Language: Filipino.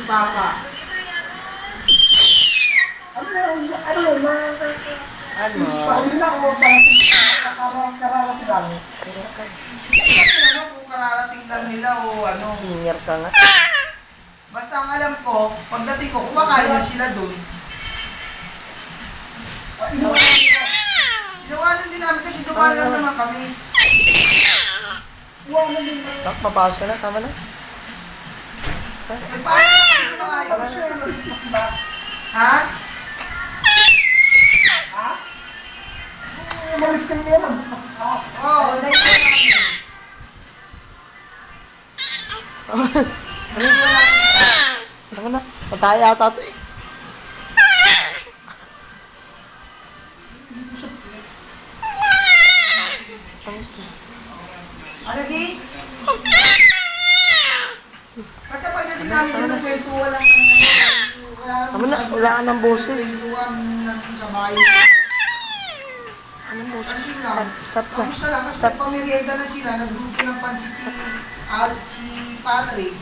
Papa. Ano? Paulina ko, kararating lang. Kung kararating lang nila o ano. Singer ka nga. Basta ang alam ko, pagdating ko, kumakain na sila doon. Iwanan din namin kasi dumaan lang naman kami. Iwanan din namin. Tak, papasok ka na. Tama na. Eh, paano kumakain? Ha? Ha? Umalis ka niya lang. Oo, dahil ko namin. Tama na. Pataya ata ito eh. Ano di? Basta pagdating namin doon ng kwentuhan lang ng Tama na, wala ka ng boses. kwentuhan nandun sa bahay. Anong boses? Pansin lang. Stop na. Kamusta lang kasi Stop. pamerienda na sila, nagluto ng pansit si Patrick.